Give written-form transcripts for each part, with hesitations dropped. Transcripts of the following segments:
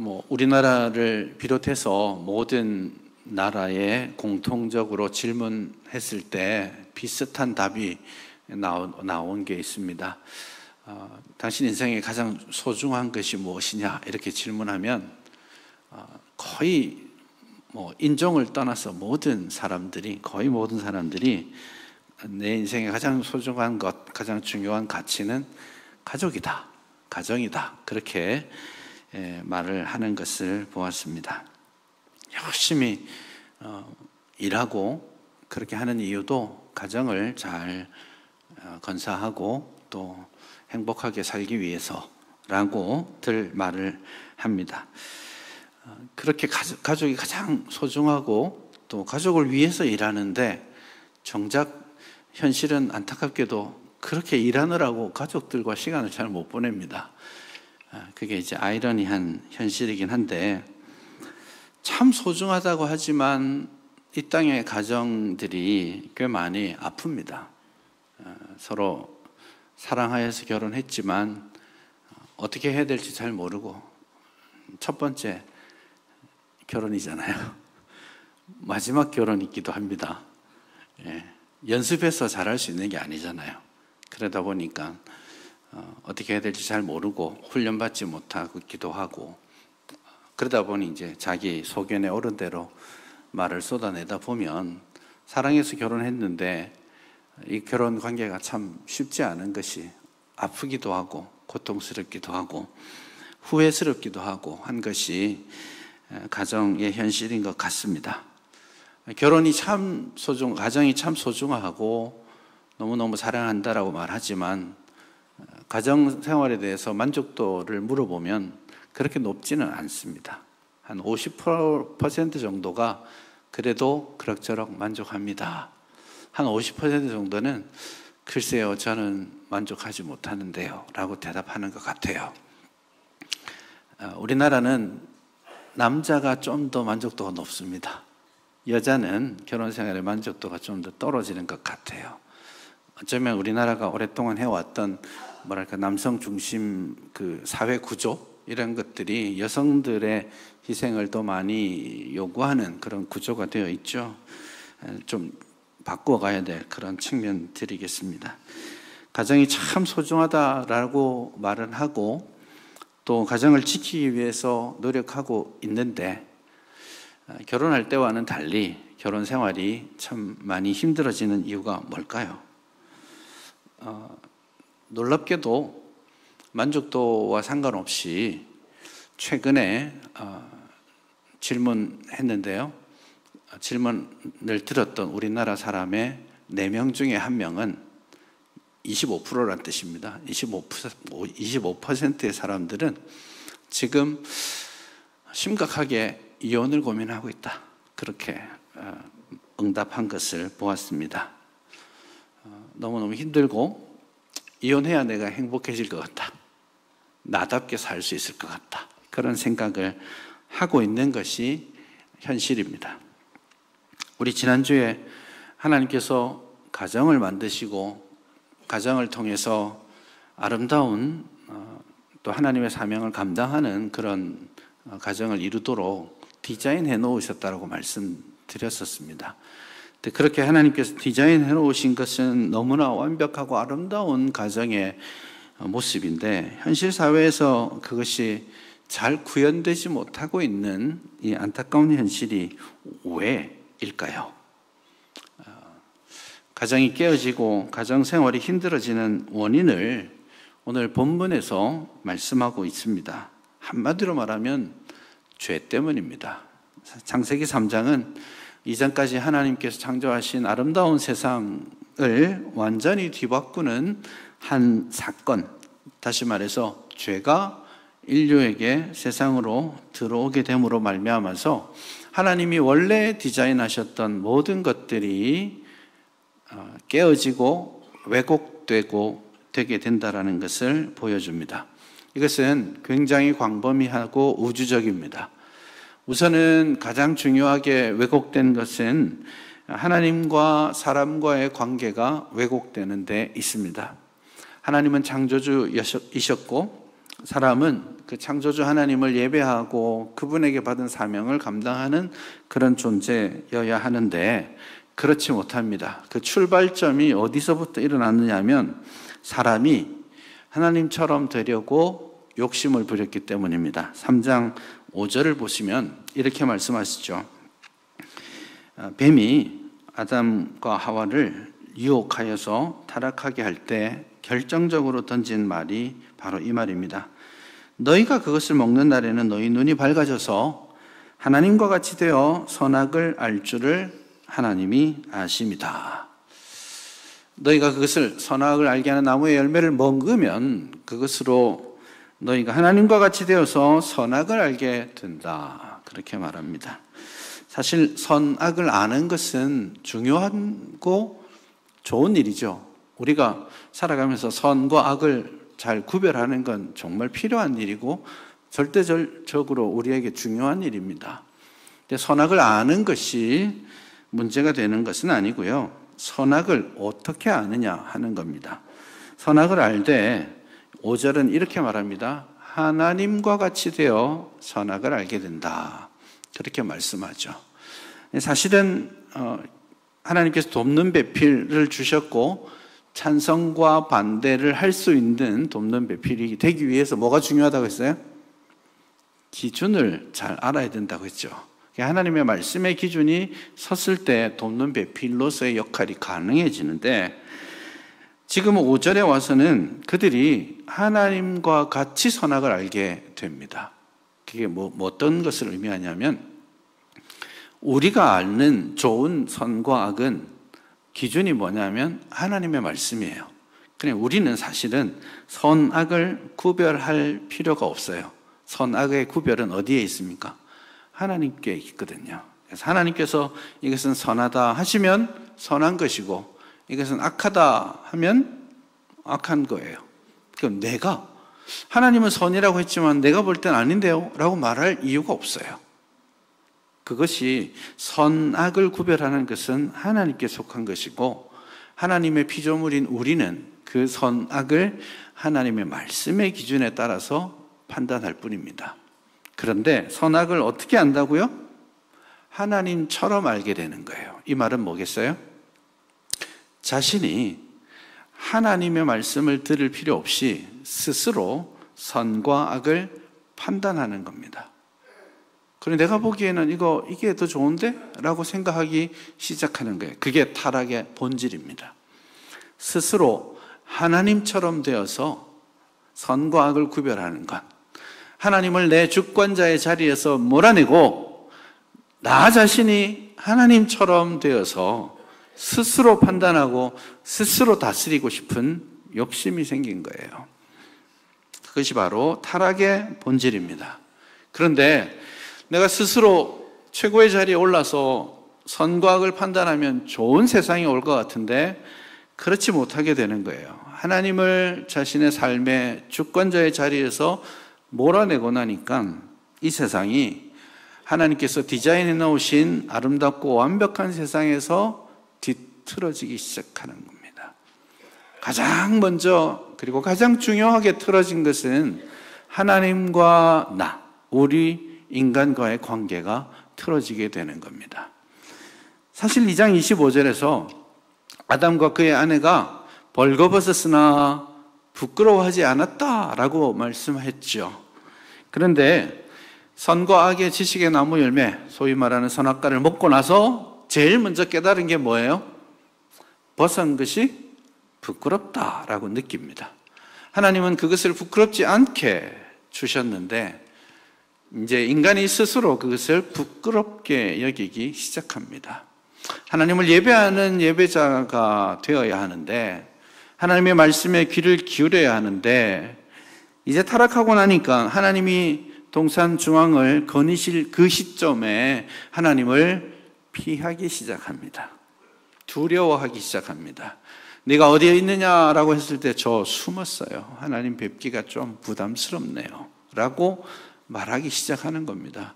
우리나라를 비롯해서 모든 나라에 공통적으로 질문했을 때 비슷한 답이 나온 게 있습니다. 당신 인생에 가장 소중한 것이 무엇이냐 이렇게 질문하면 거의 인종을 떠나서 거의 모든 사람들이 내 인생에 가장 소중한 것, 가장 중요한 가치는 가족이다, 가정이다, 그렇게 말을 하는 것을 보았습니다. 열심히 일하고 그렇게 하는 이유도 가정을 잘 건사하고 또 행복하게 살기 위해서라고들 말을 합니다. 그렇게 가족이 가장 소중하고 또 가족을 위해서 일하는데 정작 현실은 안타깝게도 그렇게 일하느라고 가족들과 시간을 잘 못 보냅니다. 그게 이제 아이러니한 현실이긴 한데 참 소중하다고 하지만 이 땅의 가정들이 꽤 많이 아픕니다. 서로 사랑하여서 결혼했지만 어떻게 해야 될지 잘 모르고 첫 번째 결혼이잖아요. 마지막 결혼이기도 합니다. 연습해서 잘할 수 있는 게 아니잖아요. 그러다 보니까 어떻게 해야 될지 잘 모르고 훈련받지 못하기도 하고 그러다 보니 이제 자기 소견에 오른 대로 말을 쏟아내다 보면 사랑해서 결혼했는데 이 결혼 관계가 참 쉽지 않은 것이 아프기도 하고 고통스럽기도 하고 후회스럽기도 하고 한 것이 가정의 현실인 것 같습니다. 가정이 참 소중하고 너무너무 사랑한다라고 말하지만 가정 생활에 대해서 만족도를 물어보면 그렇게 높지는 않습니다. 한 50% 정도가 그래도 그럭저럭 만족합니다. 한 50% 정도는 글쎄요, 저는 만족하지 못하는데요 라고 대답하는 것 같아요. 우리나라는 남자가 좀 더 만족도가 높습니다. 여자는 결혼 생활의 만족도가 좀 더 떨어지는 것 같아요. 어쩌면 우리나라가 오랫동안 해왔던 남성 중심 그 사회 구조 이런 것들이 여성들의 희생을 더 많이 요구하는 그런 구조가 되어 있죠. 좀 바꿔가야 될 그런 측면들이겠습니다. 가정이 참 소중하다라고 말은 하고 또 가정을 지키기 위해서 노력하고 있는데 결혼할 때와는 달리 결혼 생활이 참 많이 힘들어지는 이유가 뭘까요? 놀랍게도 만족도와 상관없이 최근에 질문했는데요. 질문을 들었던 우리나라 사람의 4명 중에 1명은 25%란 뜻입니다. 25%의 사람들은 지금 심각하게 이혼을 고민하고 있다. 그렇게 응답한 것을 보았습니다. 너무너무 힘들고 이혼해야 내가 행복해질 것 같다. 나답게 살 수 있을 것 같다. 그런 생각을 하고 있는 것이 현실입니다. 우리 지난주에 하나님께서 가정을 만드시고 가정을 통해서 아름다운 또 하나님의 사명을 감당하는 그런 가정을 이루도록 디자인해 놓으셨다고 말씀드렸었습니다. 그렇게 하나님께서 디자인해 놓으신 것은 너무나 완벽하고 아름다운 가정의 모습인데 현실 사회에서 그것이 잘 구현되지 못하고 있는 이 안타까운 현실이 왜일까요? 가정이 깨어지고 가정 생활이 힘들어지는 원인을 오늘 본문에서 말씀하고 있습니다. 한마디로 말하면 죄 때문입니다. 창세기 3장은 이전까지 하나님께서 창조하신 아름다운 세상을 완전히 뒤바꾸는 한 사건, 다시 말해서 죄가 인류에게 세상으로 들어오게 됨으로 말미암아서 하나님이 원래 디자인하셨던 모든 것들이 깨어지고 왜곡되고 되게 된다라는 것을 보여줍니다. 이것은 굉장히 광범위하고 우주적입니다. 우선은 가장 중요하게 왜곡된 것은 하나님과 사람과의 관계가 왜곡되는 데 있습니다. 하나님은 창조주이셨고 사람은 그 창조주 하나님을 예배하고 그분에게 받은 사명을 감당하는 그런 존재여야 하는데 그렇지 못합니다. 그 출발점이 어디서부터 일어났느냐 하면 사람이 하나님처럼 되려고 욕심을 부렸기 때문입니다. 3장 5절을 보시면 이렇게 말씀하시죠. 뱀이 아담과 하와를 유혹하여서 타락하게 할 때 결정적으로 던진 말이 바로 이 말입니다. 너희가 그것을 먹는 날에는 너희 눈이 밝아져서 하나님과 같이 되어 선악을 알 줄을 하나님이 아심이다. 너희가 그것을 선악을 알게 하는 나무의 열매를 먹으면 그것으로 너희가 하나님과 같이 되어서 선악을 알게 된다. 그렇게 말합니다. 사실 선악을 아는 것은 중요하고 좋은 일이죠. 우리가 살아가면서 선과 악을 잘 구별하는 건 정말 필요한 일이고 절대적으로 우리에게 중요한 일입니다. 근데 선악을 아는 것이 문제가 되는 것은 아니고요. 선악을 어떻게 아느냐 하는 겁니다. 선악을 알되 5절은 이렇게 말합니다. 하나님과 같이 되어 선악을 알게 된다. 그렇게 말씀하죠. 사실은 하나님께서 돕는 배필을 주셨고 찬성과 반대를 할 수 있는 돕는 배필이 되기 위해서 뭐가 중요하다고 했어요? 기준을 잘 알아야 된다고 했죠. 하나님의 말씀의 기준이 섰을 때 돕는 배필로서의 역할이 가능해지는데 지금 5절에 와서는 그들이 하나님과 같이 선악을 알게 됩니다. 그게 어떤 것을 의미하냐면 우리가 아는 좋은 선과 악은 기준이 뭐냐면 하나님의 말씀이에요. 그냥 우리는 사실은 선악을 구별할 필요가 없어요. 선악의 구별은 어디에 있습니까? 하나님께 있거든요. 그래서 하나님께서 이것은 선하다 하시면 선한 것이고 이것은 악하다 하면 악한 거예요. 그럼 내가 하나님은 선이라고 했지만 내가 볼 땐 아닌데요 라고 말할 이유가 없어요. 그것이 선악을 구별하는 것은 하나님께 속한 것이고 하나님의 피조물인 우리는 그 선악을 하나님의 말씀의 기준에 따라서 판단할 뿐입니다. 그런데 선악을 어떻게 안다고요? 하나님처럼 알게 되는 거예요. 이 말은 뭐겠어요? 자신이 하나님의 말씀을 들을 필요 없이 스스로 선과 악을 판단하는 겁니다. 그래 내가 보기에는 이게 더 좋은데? 라고 생각하기 시작하는 거예요. 그게 타락의 본질입니다. 스스로 하나님처럼 되어서 선과 악을 구별하는 것. 하나님을 내 주권자의 자리에서 몰아내고 나 자신이 하나님처럼 되어서 스스로 판단하고 스스로 다스리고 싶은 욕심이 생긴 거예요. 그것이 바로 타락의 본질입니다. 그런데 내가 스스로 최고의 자리에 올라서 선과 악을 판단하면 좋은 세상이 올 것 같은데 그렇지 못하게 되는 거예요. 하나님을 자신의 삶의 주권자의 자리에서 몰아내고 나니까 이 세상이 하나님께서 디자인해 놓으신 아름답고 완벽한 세상에서 뒤틀어지기 시작하는 겁니다. 가장 먼저 그리고 가장 중요하게 틀어진 것은 하나님과 우리 인간과의 관계가 틀어지게 되는 겁니다. 사실 2장 25절에서 아담과 그의 아내가 벌거벗었으나 부끄러워하지 않았다라고 말씀했죠. 그런데 선과 악의 지식의 나무 열매, 소위 말하는 선악과를 먹고 나서 제일 먼저 깨달은 게 뭐예요? 벗은 것이 부끄럽다라고 느낍니다. 하나님은 그것을 부끄럽지 않게 주셨는데 이제 인간이 스스로 그것을 부끄럽게 여기기 시작합니다. 하나님을 예배하는 예배자가 되어야 하는데 하나님의 말씀에 귀를 기울여야 하는데 이제 타락하고 나니까 하나님이 동산 중앙을 거니실 그 시점에 하나님을 피하기 시작합니다. 두려워하기 시작합니다. 네가 어디에 있느냐라고 했을 때 저 숨었어요. 하나님 뵙기가 좀 부담스럽네요 라고 말하기 시작하는 겁니다.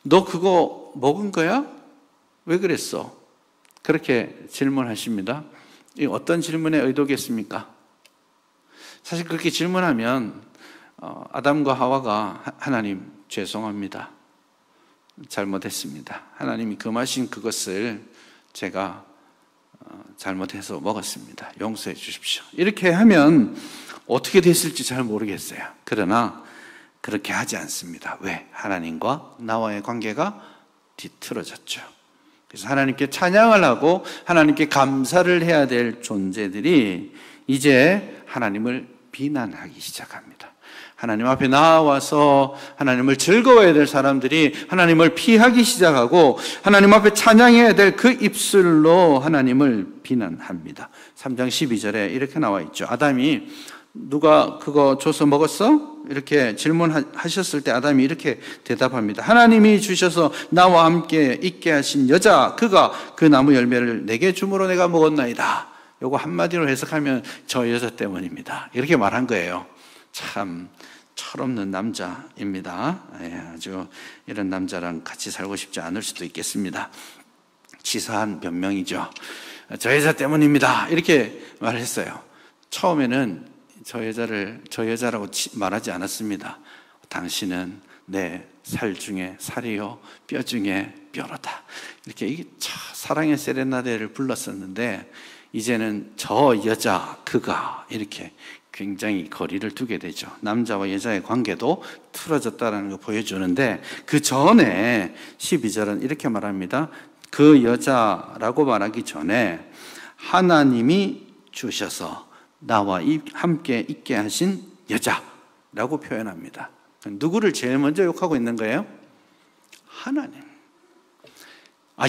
너 그거 먹은 거야? 왜 그랬어? 그렇게 질문하십니다. 이 어떤 질문의 의도겠습니까? 사실 그렇게 질문하면 아담과 하와가 하나님 죄송합니다. 잘못했습니다. 하나님이 금하신 그것을 제가 잘못해서 먹었습니다. 용서해 주십시오. 이렇게 하면 어떻게 됐을지 잘 모르겠어요. 그러나 그렇게 하지 않습니다. 왜? 하나님과 나와의 관계가 뒤틀어졌죠. 그래서 하나님께 찬양을 하고 하나님께 감사를 해야 될 존재들이 이제 하나님을 비난하기 시작합니다. 하나님 앞에 나와서 하나님을 즐거워해야 될 사람들이 하나님을 피하기 시작하고 하나님 앞에 찬양해야 될 그 입술로 하나님을 비난합니다. 3장 12절에 이렇게 나와 있죠. 아담이 누가 그거 줘서 먹었어? 이렇게 질문하셨을 때 아담이 이렇게 대답합니다. 하나님이 주셔서 나와 함께 있게 하신 여자 그가 그 나무 열매를 내게 줌으로 내가 먹었나이다. 요거 한마디로 해석하면 저 여자 때문입니다. 이렇게 말한 거예요. 참 철없는 남자입니다. 아주 이런 남자랑 같이 살고 싶지 않을 수도 있겠습니다. 치사한 변명이죠. 저 여자 때문입니다. 이렇게 말했어요. 처음에는 저 여자라고 말하지 않았습니다. 당신은 내 살 중에 살이요 뼈 중에 뼈로다. 이렇게 사랑의 세레나데를 불렀었는데 이제는 저 여자 그가 이렇게 굉장히 거리를 두게 되죠. 남자와 여자의 관계도 틀어졌다는 걸 보여주는데 그 전에 12절은 이렇게 말합니다. 그 여자라고 말하기 전에 하나님이 주셔서 나와 함께 있게 하신 여자라고 표현합니다. 누구를 제일 먼저 욕하고 있는 거예요? 하나님.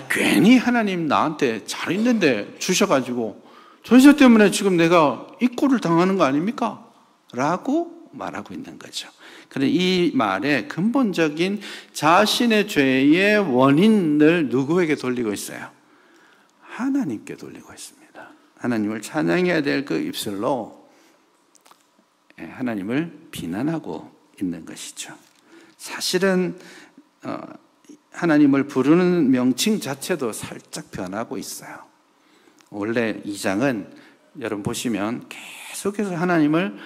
괜히 하나님 나한테 잘 있는데 주셔가지고 저 여자 때문에 지금 내가 이 꼴을 당하는 거 아닙니까? 라고 말하고 있는 거죠. 그런데 이 말의 근본적인 자신의 죄의 원인을 누구에게 돌리고 있어요? 하나님께 돌리고 있습니다. 하나님을 찬양해야 될 그 입술로 하나님을 비난하고 있는 것이죠. 사실은 하나님을 부르는 명칭 자체도 살짝 변하고 있어요. 원래 2장은 여러분 보시면 계속해서 하나님을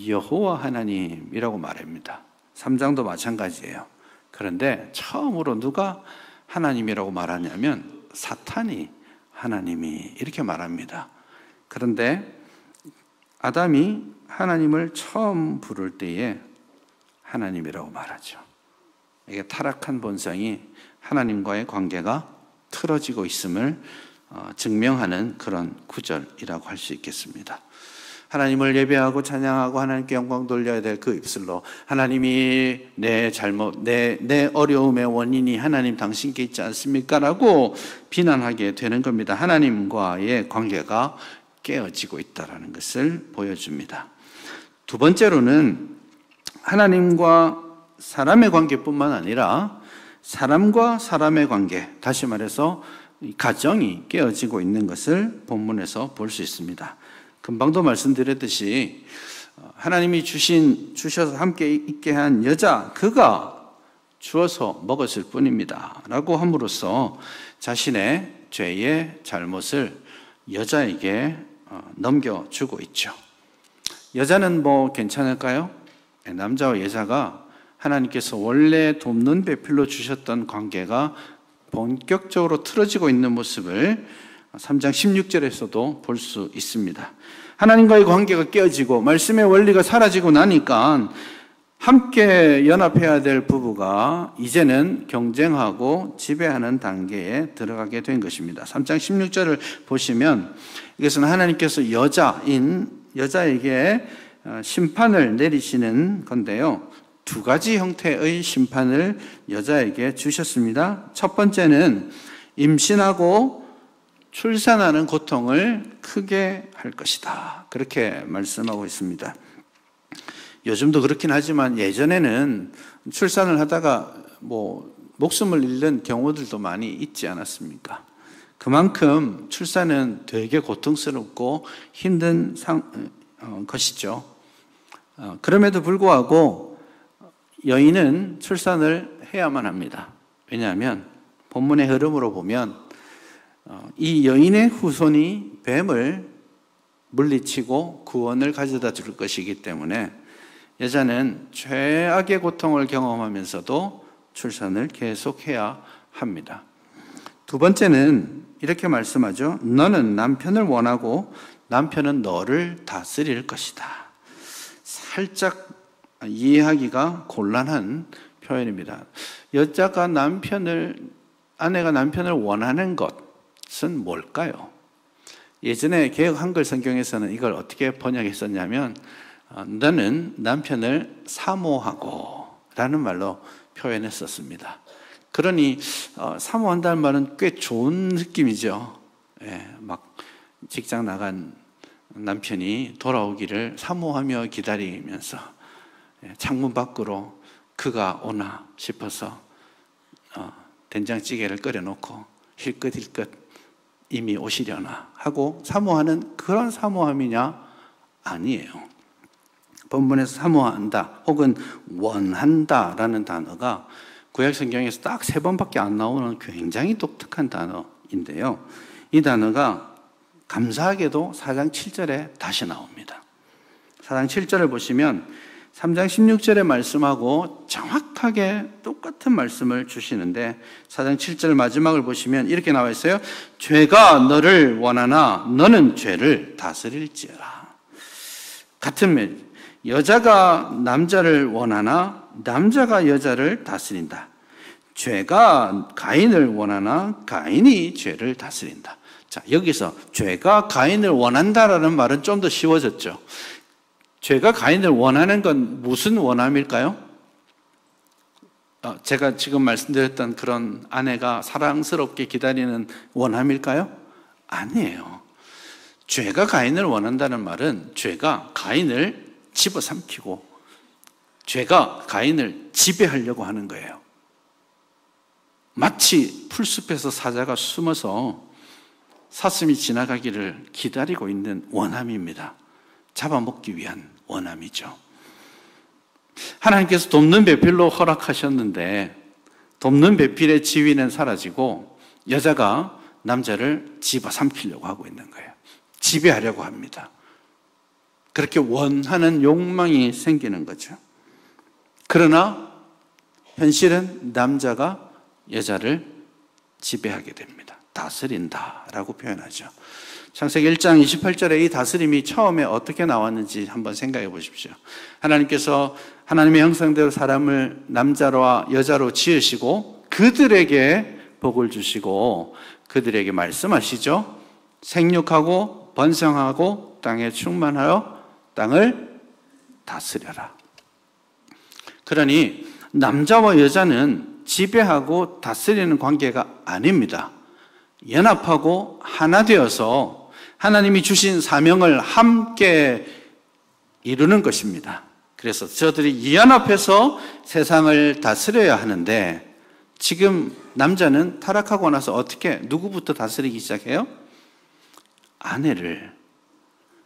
여호와 하나님이라고 말합니다. 3장도 마찬가지예요. 그런데 처음으로 누가 하나님이라고 말하냐면 사탄이 하나님이 이렇게 말합니다. 그런데 아담이 하나님을 처음 부를 때에 하나님이라고 말하죠. 이게 타락한 본성이 하나님과의 관계가 틀어지고 있음을 증명하는 그런 구절이라고 할 수 있겠습니다. 하나님을 예배하고 찬양하고 하나님께 영광 돌려야 될 그 입술로 하나님이 내 잘못, 내 어려움의 원인이 하나님 당신께 있지 않습니까? 라고 비난하게 되는 겁니다. 하나님과의 관계가 깨어지고 있다는 것을 보여줍니다. 두 번째로는 하나님과 사람의 관계뿐만 아니라 사람과 사람의 관계, 다시 말해서 가정이 깨어지고 있는 것을 본문에서 볼 수 있습니다. 금방도 말씀드렸듯이 하나님이 주셔서 함께 있게 한 여자 그가 주어서 먹었을 뿐입니다 라고 함으로써 자신의 죄의 잘못을 여자에게 넘겨주고 있죠. 여자는 뭐 괜찮을까요? 남자와 여자가 하나님께서 원래 돕는 배필로 주셨던 관계가 본격적으로 틀어지고 있는 모습을 3장 16절에서도 볼 수 있습니다. 하나님과의 관계가 깨어지고 말씀의 원리가 사라지고 나니까 함께 연합해야 될 부부가 이제는 경쟁하고 지배하는 단계에 들어가게 된 것입니다. 3장 16절을 보시면 이것은 하나님께서 여자에게 심판을 내리시는 건데요. 두 가지 형태의 심판을 여자에게 주셨습니다. 첫 번째는 임신하고 출산하는 고통을 크게 할 것이다. 그렇게 말씀하고 있습니다. 요즘도 그렇긴 하지만 예전에는 출산을 하다가 목숨을 잃는 경우들도 많이 있지 않았습니까? 그만큼 출산은 되게 고통스럽고 힘든 것이죠. 그럼에도 불구하고 여인은 출산을 해야만 합니다. 왜냐하면 본문의 흐름으로 보면 이 여인의 후손이 뱀을 물리치고 구원을 가져다 줄 것이기 때문에 여자는 최악의 고통을 경험하면서도 출산을 계속해야 합니다. 두 번째는 이렇게 말씀하죠. 너는 남편을 원하고 남편은 너를 다스릴 것이다. 살짝 이해하기가 곤란한 표현입니다. 아내가 남편을 원하는 것은 뭘까요? 예전에 개역 한글 성경에서는 이걸 어떻게 번역했었냐면 너는 남편을 사모하고 라는 말로 표현했었습니다. 그러니 사모한다는 말은 꽤 좋은 느낌이죠. 막 직장 나간 남편이 돌아오기를 사모하며 기다리면서 창문 밖으로 그가 오나 싶어서 된장찌개를 끓여놓고 힐끗힐끗 이미 오시려나 하고 사모하는 그런 사모함이냐? 아니에요. 본문에서 사모한다 혹은 원한다라는 단어가 구약 성경에서 딱 3번밖에 안 나오는 굉장히 독특한 단어인데요. 이 단어가 감사하게도 4장 7절에 다시 나옵니다. 4장 7절을 보시면 3장 16절의 말씀하고 정확하게 똑같은 말씀을 주시는데 4장 7절 마지막을 보시면 이렇게 나와 있어요. 죄가 너를 원하나 너는 죄를 다스릴지어라. 같은 말, 여자가 남자를 원하나 남자가 여자를 다스린다. 죄가 가인을 원하나 가인이 죄를 다스린다. 자, 여기서 죄가 가인을 원한다라는 말은 좀 더 쉬워졌죠. 죄가 가인을 원하는 건 무슨 원함일까요? 제가 지금 말씀드렸던 그런 아내가 사랑스럽게 기다리는 원함일까요? 아니에요. 죄가 가인을 원한다는 말은 죄가 가인을 집어삼키고 죄가 가인을 지배하려고 하는 거예요. 마치 풀숲에서 사자가 숨어서 사슴이 지나가기를 기다리고 있는 원함입니다. 잡아먹기 위한 원함이죠. 하나님께서 돕는 배필로 허락하셨는데 돕는 배필의 지위는 사라지고 여자가 남자를 집어삼키려고 하고 있는 거예요. 지배하려고 합니다. 그렇게 원하는 욕망이 생기는 거죠. 그러나 현실은 남자가 여자를 지배하게 됩니다. 다스린다라고 표현하죠. 창세기 1장 28절에 이 다스림이 처음에 어떻게 나왔는지 한번 생각해 보십시오. 하나님께서 하나님의 형상대로 사람을 남자와 여자로 지으시고 그들에게 복을 주시고 그들에게 말씀하시죠. 생육하고 번성하고 땅에 충만하여 땅을 다스려라. 그러니 남자와 여자는 지배하고 다스리는 관계가 아닙니다. 연합하고 하나 되어서 하나님이 주신 사명을 함께 이루는 것입니다. 그래서 저들이 연합해서 세상을 다스려야 하는데 지금 남자는 타락하고 나서 어떻게 누구부터 다스리기 시작해요? 아내를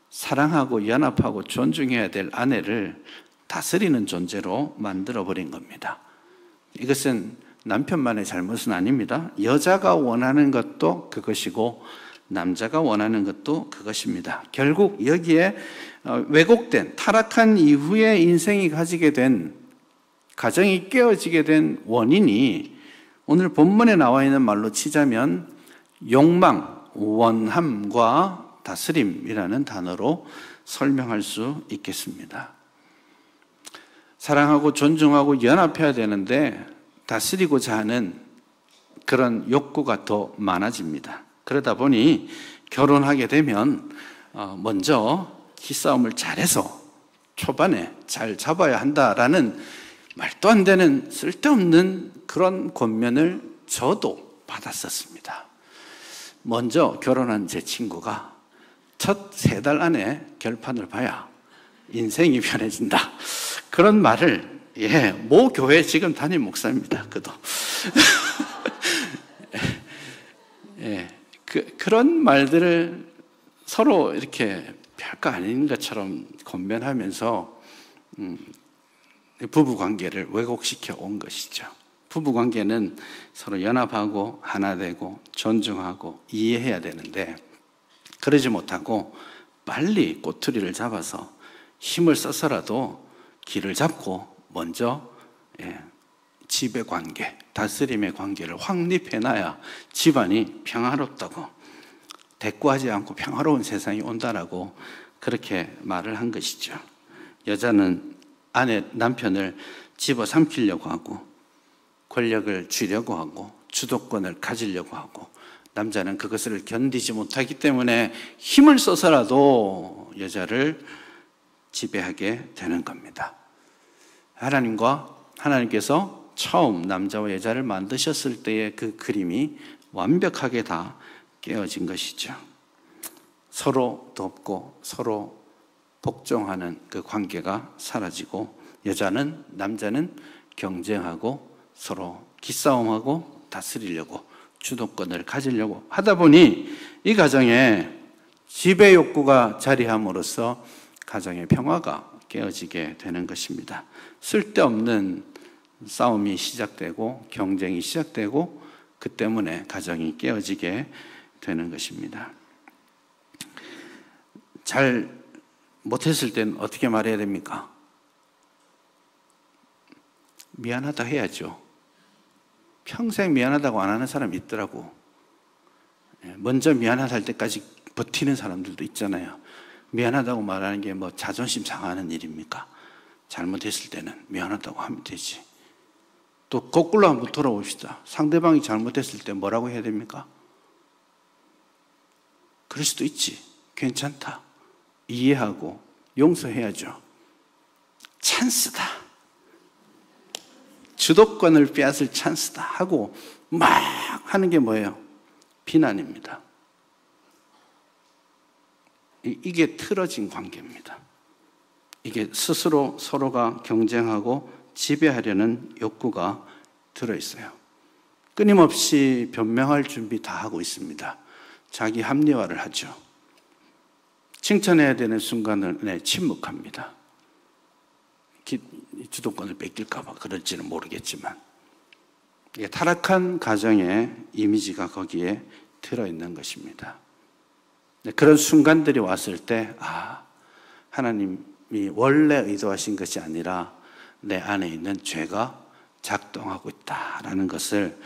사랑하고 연합하고 존중해야 될 아내를 다스리는 존재로 만들어버린 겁니다. 이것은 남편만의 잘못은 아닙니다. 여자가 원하는 것도 그것이고 남자가 원하는 것도 그것입니다. 결국 여기에 왜곡된 타락한 이후에 인생이 가지게 된 가정이 깨어지게 된 원인이 오늘 본문에 나와 있는 말로 치자면 욕망, 원함과 다스림이라는 단어로 설명할 수 있겠습니다. 사랑하고 존중하고 연합해야 되는데 다스리고자 하는 그런 욕구가 더 많아집니다. 그러다 보니 결혼하게 되면 먼저 기싸움을 잘해서 초반에 잘 잡아야 한다라는 말도 안 되는 쓸데없는 그런 권면을 저도 받았었습니다. 먼저 결혼한 제 친구가 첫 3달 안에 결판을 봐야 인생이 편해진다. 그런 말을 모 교회 지금 담임 목사입니다. 그도 그런 말들을 서로 이렇게 별거 아닌 것처럼 권면하면서 부부 관계를 왜곡시켜 온 것이죠. 부부 관계는 서로 연합하고 하나 되고 존중하고 이해해야 되는데 그러지 못하고 빨리 꼬투리를 잡아서 힘을 써서라도 길을 잡고 먼저 지배 관계, 다스림의 관계를 확립해놔야 집안이 평화롭다고, 대꾸하지 않고 평화로운 세상이 온다라고 그렇게 말을 한 것이죠. 여자는 남편을 집어삼키려고 하고 권력을 쥐려고 하고 주도권을 가지려고 하고, 남자는 그것을 견디지 못하기 때문에 힘을 써서라도 여자를 지배하게 되는 겁니다. 하나님께서 처음 남자와 여자를 만드셨을 때의 그 그림이 완벽하게 다 깨어진 것이죠. 서로 돕고 서로 복종하는 그 관계가 사라지고, 남자는 경쟁하고 서로 기싸움하고 다스리려고 주도권을 가지려고 하다 보니 이 가정에 지배 욕구가 자리함으로써 가정의 평화가 깨어지게 되는 것입니다. 쓸데없는 싸움이 시작되고 경쟁이 시작되고, 그 때문에 가정이 깨어지게 되는 것입니다. 잘 못했을 땐 어떻게 말해야 됩니까? 미안하다 해야죠. 평생 미안하다고 안 하는 사람이 있더라고. 먼저 미안하다 할 때까지 버티는 사람들도 있잖아요. 미안하다고 말하는 게 뭐 자존심 상하는 일입니까? 잘못했을 때는 미안하다고 하면 되지. 또 거꾸로 한번 돌아봅시다. 상대방이 잘못했을 때 뭐라고 해야 됩니까? 그럴 수도 있지. 괜찮다. 이해하고 용서해야죠. 찬스다. 주도권을 빼앗을 찬스다 하고 막 하는 게 뭐예요? 비난입니다. 이게 틀어진 관계입니다. 이게 스스로 서로가 경쟁하고 지배하려는 욕구가 들어있어요. 끊임없이 변명할 준비 다 하고 있습니다. 자기 합리화를 하죠. 칭찬해야 되는 순간에 침묵합니다. 주도권을 뺏길까 봐 그럴지는 모르겠지만, 이게 타락한 가정의 이미지가 거기에 들어있는 것입니다. 그런 순간들이 왔을 때, 하나님이 원래 의도하신 것이 아니라 내 안에 있는 죄가 작동하고 있다라는 것을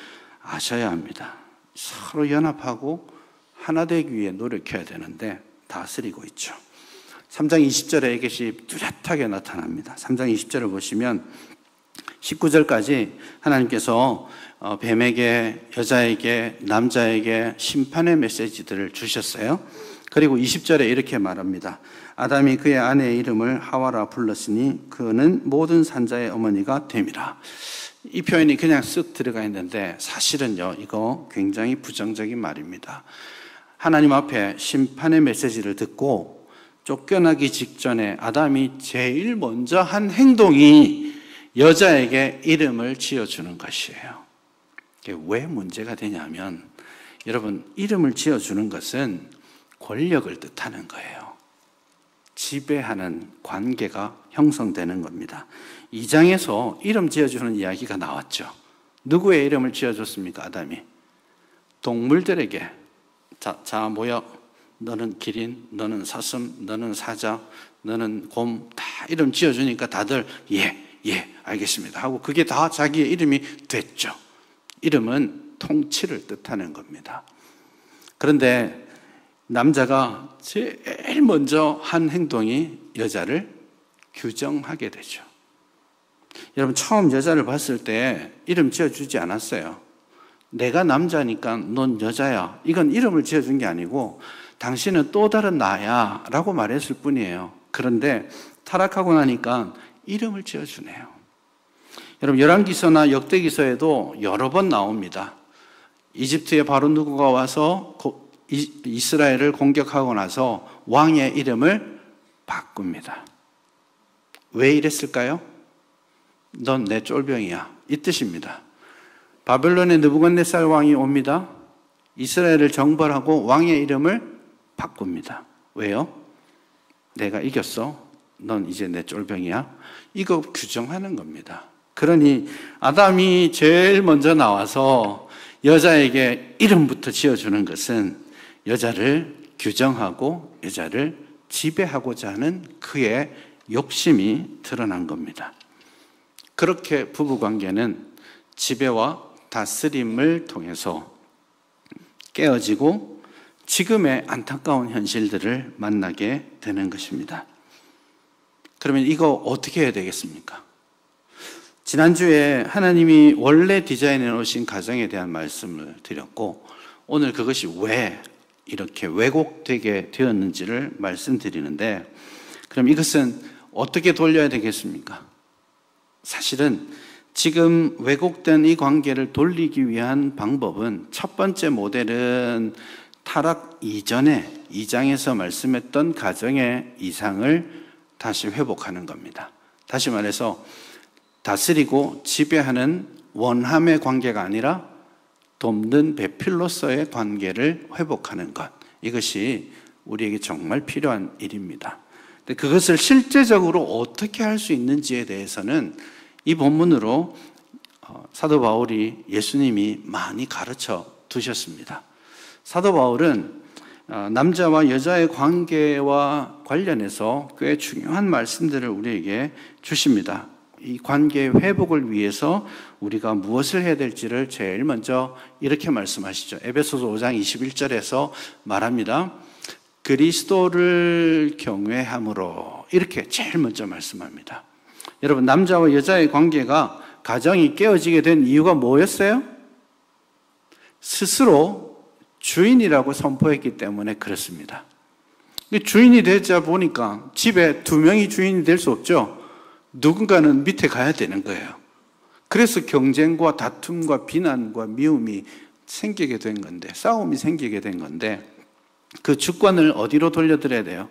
아셔야 합니다. 서로 연합하고 하나 되기 위해 노력해야 되는데 다스리고 있죠. 3장 20절에 이것이 뚜렷하게 나타납니다. 3장 20절을 보시면 19절까지 하나님께서 뱀에게, 여자에게, 남자에게 심판의 메시지들을 주셨어요. 그리고 20절에 이렇게 말합니다. 아담이 그의 아내의 이름을 하와라 불렀으니 그는 모든 산자의 어머니가 됨이라. 이 표현이 그냥 쓱 들어가 있는데 사실은요, 이거 굉장히 부정적인 말입니다. 하나님 앞에 심판의 메시지를 듣고 쫓겨나기 직전에 아담이 제일 먼저 한 행동이 여자에게 이름을 지어주는 것이에요. 이게 왜 문제가 되냐면, 여러분, 이름을 지어주는 것은 권력을 뜻하는 거예요. 지배하는 관계가 형성되는 겁니다. 2장에서 이름 지어주는 이야기가 나왔죠. 누구의 이름을 지어줬습니까? 아담이. 동물들에게. 자 모여. 너는 기린, 너는 사슴, 너는 사자, 너는 곰, 다 이름 지어주니까 다들 예 알겠습니다 하고 그게 다 자기의 이름이 됐죠. 이름은 통치를 뜻하는 겁니다. 그런데 남자가 제일 먼저 한 행동이 여자를 규정하게 되죠. 여러분, 처음 여자를 봤을 때 이름 지어주지 않았어요. 내가 남자니까 넌 여자야. 이건 이름을 지어준 게 아니고 당신은 또 다른 나야 라고 말했을 뿐이에요. 그런데 타락하고 나니까 이름을 지어주네요. 여러분, 열왕기서나 역대기서에도 여러 번 나옵니다. 이집트의 바로 누구가 와서 이스라엘을 공격하고 나서 왕의 이름을 바꿉니다. 왜 이랬을까요? 넌 내 쫄병이야, 이 뜻입니다. 바벨론의 느부갓네살 왕이 옵니다. 이스라엘을 정벌하고 왕의 이름을 바꿉니다. 왜요? 내가 이겼어. 넌 이제 내 쫄병이야. 이거 규정하는 겁니다. 그러니 아담이 제일 먼저 나와서 여자에게 이름부터 지어주는 것은 여자를 규정하고 여자를 지배하고자 하는 그의 욕심이 드러난 겁니다. 그렇게 부부관계는 지배와 다스림을 통해서 깨어지고 지금의 안타까운 현실들을 만나게 되는 것입니다. 그러면 이거 어떻게 해야 되겠습니까? 지난주에 하나님이 원래 디자인해 놓으신 가정에 대한 말씀을 드렸고, 오늘 그것이 왜 이렇게 왜곡되게 되었는지를 말씀드리는데, 그럼 이것은 어떻게 돌려야 되겠습니까? 사실은 지금 왜곡된 이 관계를 돌리기 위한 방법은, 첫 번째 모델은 타락 이전에 2장에서 말씀했던 가정의 이상을 다시 회복하는 겁니다. 다시 말해서 다스리고 지배하는 원함의 관계가 아니라 돕는 배필로서의 관계를 회복하는 것, 이것이 우리에게 정말 필요한 일입니다. 근데 그것을 실제적으로 어떻게 할 수 있는지에 대해서는 이 본문으로 사도 바울이, 예수님이 많이 가르쳐 두셨습니다. 사도 바울은 남자와 여자의 관계와 관련해서 꽤 중요한 말씀들을 우리에게 주십니다. 이 관계 회복을 위해서 우리가 무엇을 해야 될지를 제일 먼저 이렇게 말씀하시죠. 에베소서 5장 21절에서 말합니다. 그리스도를 경외함으로, 이렇게 제일 먼저 말씀합니다. 여러분, 남자와 여자의 관계가, 가정이 깨어지게 된 이유가 뭐였어요? 스스로 주인이라고 선포했기 때문에 그렇습니다. 주인이 되자 보니까 집에 두 명이 주인이 될 수 없죠. 누군가는 밑에 가야 되는 거예요. 그래서 경쟁과 다툼과 비난과 미움이 생기게 된 건데, 싸움이 생기게 된 건데, 그 주권을 어디로 돌려드려야 돼요?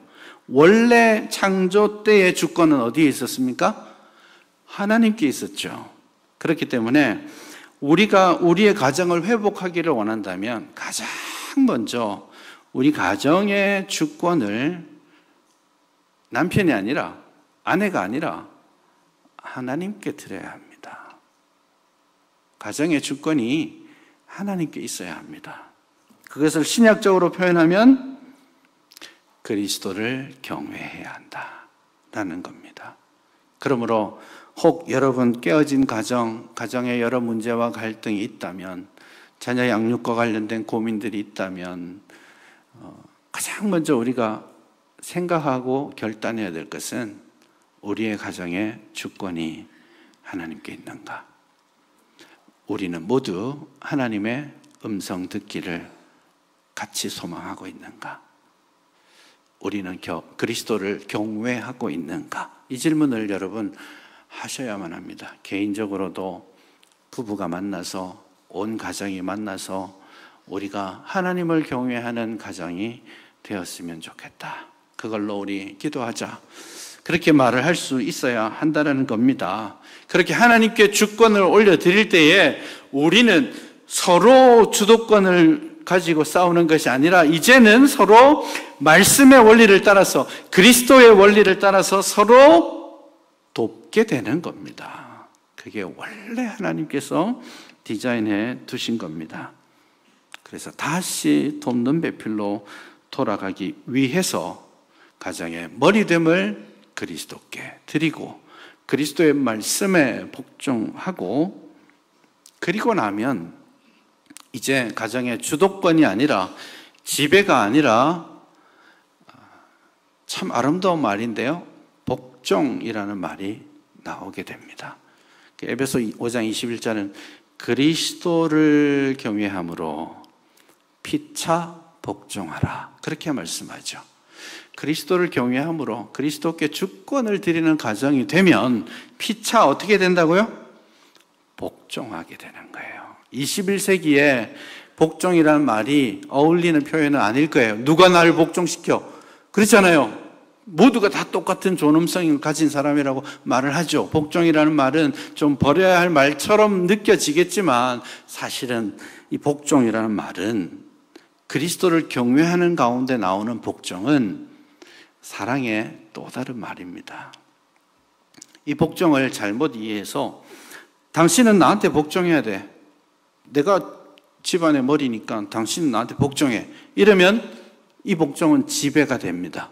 원래 창조 때의 주권은 어디에 있었습니까? 하나님께 있었죠. 그렇기 때문에 우리가 우리의 가정을 회복하기를 원한다면 가장 먼저 우리 가정의 주권을 남편이 아니라, 아내가 아니라 하나님께 드려야 합니다. 가정의 주권이 하나님께 있어야 합니다. 그것을 신약적으로 표현하면 그리스도를 경외해야 한다라는 겁니다. 그러므로 혹 여러분 깨어진 가정에 여러 문제와 갈등이 있다면, 자녀 양육과 관련된 고민들이 있다면, 가장 먼저 우리가 생각하고 결단해야 될 것은 우리의 가정의 주권이 하나님께 있는가? 우리는 모두 하나님의 음성 듣기를 같이 소망하고 있는가? 우리는 그리스도를 경외하고 있는가? 이 질문을 여러분 하셔야만 합니다. 개인적으로도 부부가 만나서, 온 가정이 만나서 우리가 하나님을 경외하는 가정이 되었으면 좋겠다. 그걸로 우리 기도하자. 그렇게 말을 할 수 있어야 한다는 겁니다. 그렇게 하나님께 주권을 올려드릴 때에 우리는 서로 주도권을 가지고 싸우는 것이 아니라, 이제는 서로 말씀의 원리를 따라서, 그리스도의 원리를 따라서 서로 돕게 되는 겁니다. 그게 원래 하나님께서 디자인해 두신 겁니다. 그래서 다시 돕는 배필로 돌아가기 위해서 가정의 머리됨을 그리스도께 드리고, 그리스도의 말씀에 복종하고, 그리고 나면 이제 가정의 주도권이 아니라, 지배가 아니라, 참 아름다운 말인데요, 복종이라는 말이 나오게 됩니다. 에베소 5장 21절은 그리스도를 경외함으로 피차 복종하라, 그렇게 말씀하죠. 그리스도를 경외함으로 그리스도께 주권을 드리는 가정이 되면 피차 어떻게 된다고요? 복종하게 되는 거예요. 21세기에 복종이라는 말이 어울리는 표현은 아닐 거예요. 누가 나를 복종시켜? 그렇잖아요. 모두가 다 똑같은 존엄성을 가진 사람이라고 말을 하죠. 복종이라는 말은 좀 버려야 할 말처럼 느껴지겠지만, 사실은 이 복종이라는 말은, 그리스도를 경외하는 가운데 나오는 복종은 사랑의 또 다른 말입니다. 이 복종을 잘못 이해해서 당신은 나한테 복종해야 돼, 내가 집안의 머리니까 당신은 나한테 복종해, 이러면 이 복종은 지배가 됩니다.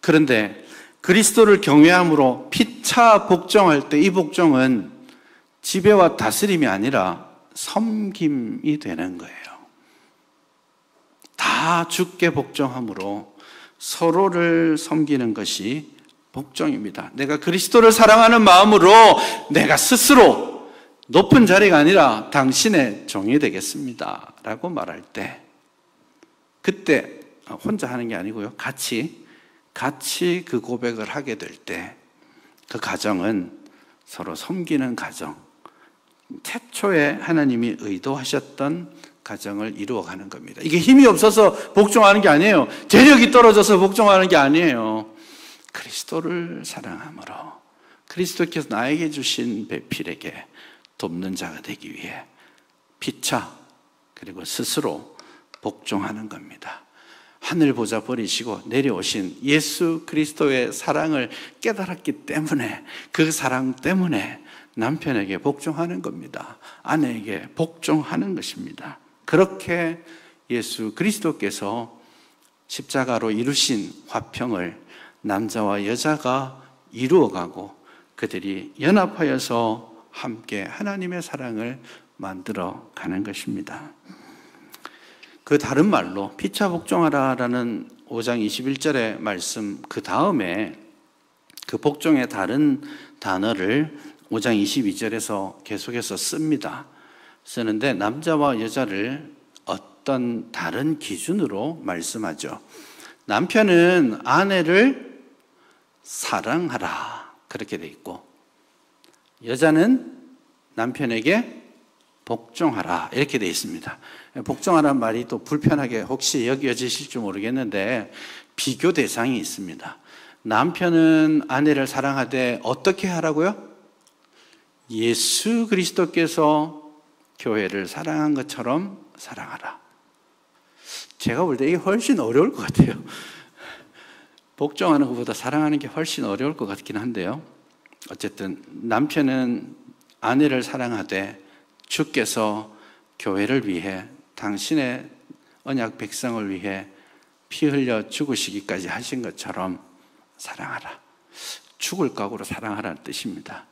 그런데 그리스도를 경외함으로 피차 복종할 때 이 복종은 지배와 다스림이 아니라 섬김이 되는 거예요. 다 주께 복종함으로 서로를 섬기는 것이 복종입니다. 내가 그리스도를 사랑하는 마음으로 내가 스스로 높은 자리가 아니라 당신의 종이 되겠습니다 라고 말할 때, 그때 혼자 하는 게 아니고요, 같이 그 고백을 하게 될 때 그 가정은 서로 섬기는 가정, 태초에 하나님이 의도하셨던 가정을 이루어가는 겁니다. 이게 힘이 없어서 복종하는 게 아니에요. 재력이 떨어져서 복종하는 게 아니에요. 그리스도를 사랑함으로 그리스도께서 나에게 주신 배필에게 돕는 자가 되기 위해 피차 그리고 스스로 복종하는 겁니다. 하늘 보자 버리시고 내려오신 예수 그리스도의 사랑을 깨달았기 때문에, 그 사랑 때문에 남편에게 복종하는 겁니다. 아내에게 복종하는 것입니다. 그렇게 예수 그리스도께서 십자가로 이루신 화평을 남자와 여자가 이루어가고 그들이 연합하여서 함께 하나님의 사랑을 만들어 가는 것입니다. 그 다른 말로 피차 복종하라라는 5장 21절의 말씀 그 다음에 그 복종의 다른 단어를 5장 22절에서 계속해서 씁니다. 쓰는데 남자와 여자를 어떤 다른 기준으로 말씀하죠. 남편은 아내를 사랑하라 그렇게 돼 있고, 여자는 남편에게 복종하라 이렇게 돼 있습니다. 복종하라는 말이 또 불편하게 혹시 여겨지실지 모르겠는데 비교 대상이 있습니다. 남편은 아내를 사랑하되 어떻게 하라고요? 예수 그리스도께서 교회를 사랑한 것처럼 사랑하라. 제가 볼 때 이게 훨씬 어려울 것 같아요. 복종하는 것보다 사랑하는 게 훨씬 어려울 것 같긴 한데요. 어쨌든 남편은 아내를 사랑하되 주께서 교회를 위해 당신의 언약 백성을 위해 피 흘려 죽으시기까지 하신 것처럼 사랑하라. 죽을 각오로 사랑하라는 뜻입니다.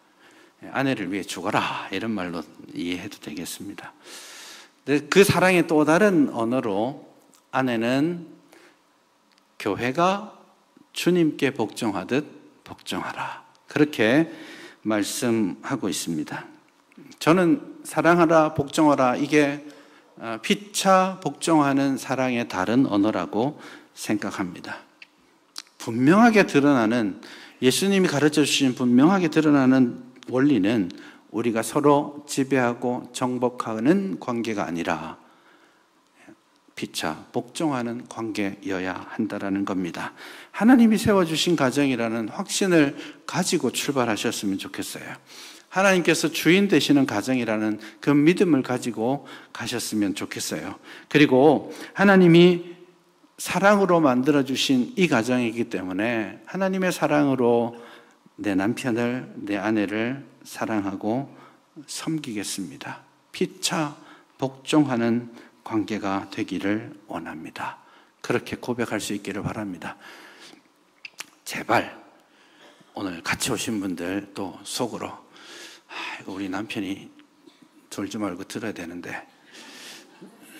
아내를 위해 죽어라 이런 말로 이해해도 되겠습니다. 그 사랑의 또 다른 언어로 아내는 교회가 주님께 복종하듯 복종하라 그렇게 말씀하고 있습니다. 저는 사랑하라 복종하라 이게 피차 복종하는 사랑의 다른 언어라고 생각합니다. 분명하게 드러나는, 예수님이 가르쳐 주신 분명하게 드러나는 원리는 우리가 서로 지배하고 정복하는 관계가 아니라 피차 복종하는 관계여야 한다는 겁니다. 하나님이 세워주신 가정이라는 확신을 가지고 출발하셨으면 좋겠어요. 하나님께서 주인 되시는 가정이라는 그 믿음을 가지고 가셨으면 좋겠어요. 그리고 하나님이 사랑으로 만들어주신 이 가정이기 때문에 하나님의 사랑으로 내 남편을, 내 아내를 사랑하고 섬기겠습니다. 피차 복종하는 관계가 되기를 원합니다. 그렇게 고백할 수 있기를 바랍니다. 제발 오늘 같이 오신 분들 또 속으로 우리 남편이 졸지 말고 들어야 되는데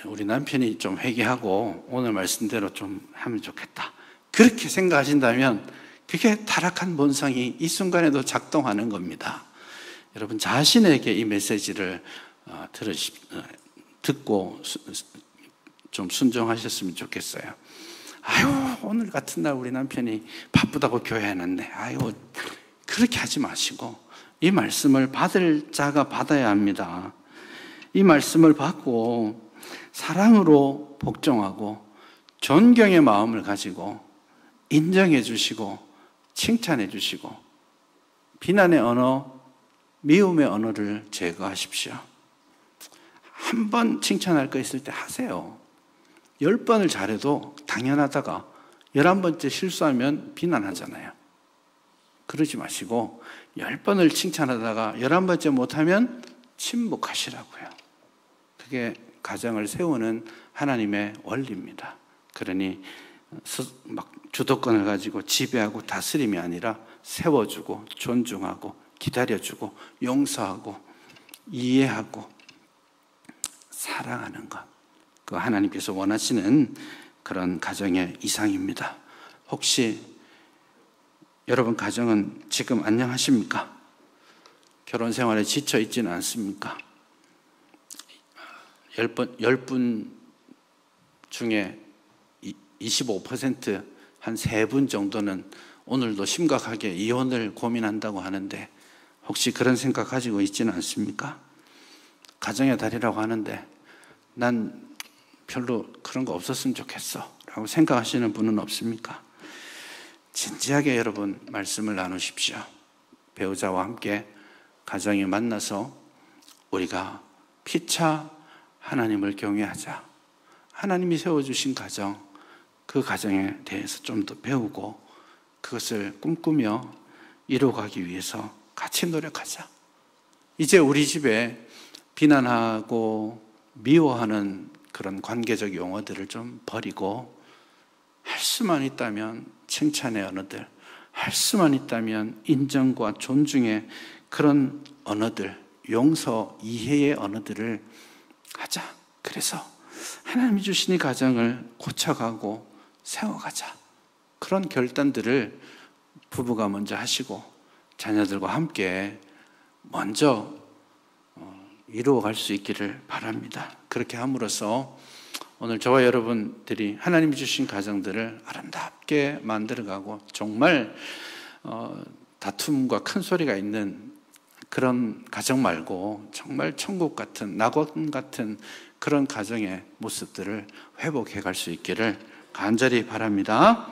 우리 남편이 좀 회개하고 오늘 말씀대로 좀 하면 좋겠다 그렇게 생각하신다면 그게 타락한 본성이 이 순간에도 작동하는 겁니다. 여러분 자신에게 이 메시지를 듣고 좀 순종하셨으면 좋겠어요. 아유 오늘 같은 날 우리 남편이 바쁘다고 교회 안 왔네. 아유 그렇게 하지 마시고 이 말씀을 받을 자가 받아야 합니다. 이 말씀을 받고 사랑으로 복종하고 존경의 마음을 가지고 인정해 주시고 칭찬해 주시고 비난의 언어, 미움의 언어를 제거하십시오. 한 번 칭찬할 거 있을 때 하세요. 10번을 잘해도 당연하다가 11번째 실수하면 비난하잖아요. 그러지 마시고 10번을 칭찬하다가 11번째 못하면 침묵하시라고요. 그게 가정을 세우는 하나님의 원리입니다. 그러니 막 주도권을 가지고 지배하고 다스림이 아니라 세워주고 존중하고 기다려주고 용서하고 이해하고 사랑하는 것, 그 하나님께서 원하시는 그런 가정의 이상입니다. 혹시 여러분 가정은 지금 안녕하십니까? 결혼 생활에 지쳐 있지는 않습니까? 10분 중에 25%, 한 3분 정도는 오늘도 심각하게 이혼을 고민한다고 하는데 혹시 그런 생각 가지고 있지는 않습니까? 가정의 달이라고 하는데 난 별로 그런 거 없었으면 좋겠어 라고 생각하시는 분은 없습니까? 진지하게 여러분 말씀을 나누십시오. 배우자와 함께 가정에 만나서 우리가 피차 하나님을 경외하자. 하나님이 세워주신 가정, 그 가정에 대해서 좀 더 배우고 그것을 꿈꾸며 이루어가기 위해서 같이 노력하자. 이제 우리 집에 비난하고 미워하는 그런 관계적 용어들을 좀 버리고 할 수만 있다면 칭찬의 언어들, 할 수만 있다면 인정과 존중의 그런 언어들, 용서, 이해의 언어들을 하자. 그래서 하나님이 주신 이 가정을 고쳐가고 세워가자. 그런 결단들을 부부가 먼저 하시고 자녀들과 함께 먼저 이루어갈 수 있기를 바랍니다. 그렇게 함으로써 오늘 저와 여러분들이 하나님이 주신 가정들을 아름답게 만들어가고 정말 다툼과 큰 소리가 있는 그런 가정 말고 정말 천국 같은, 낙원 같은 그런 가정의 모습들을 회복해 갈 수 있기를 간절히 바랍니다.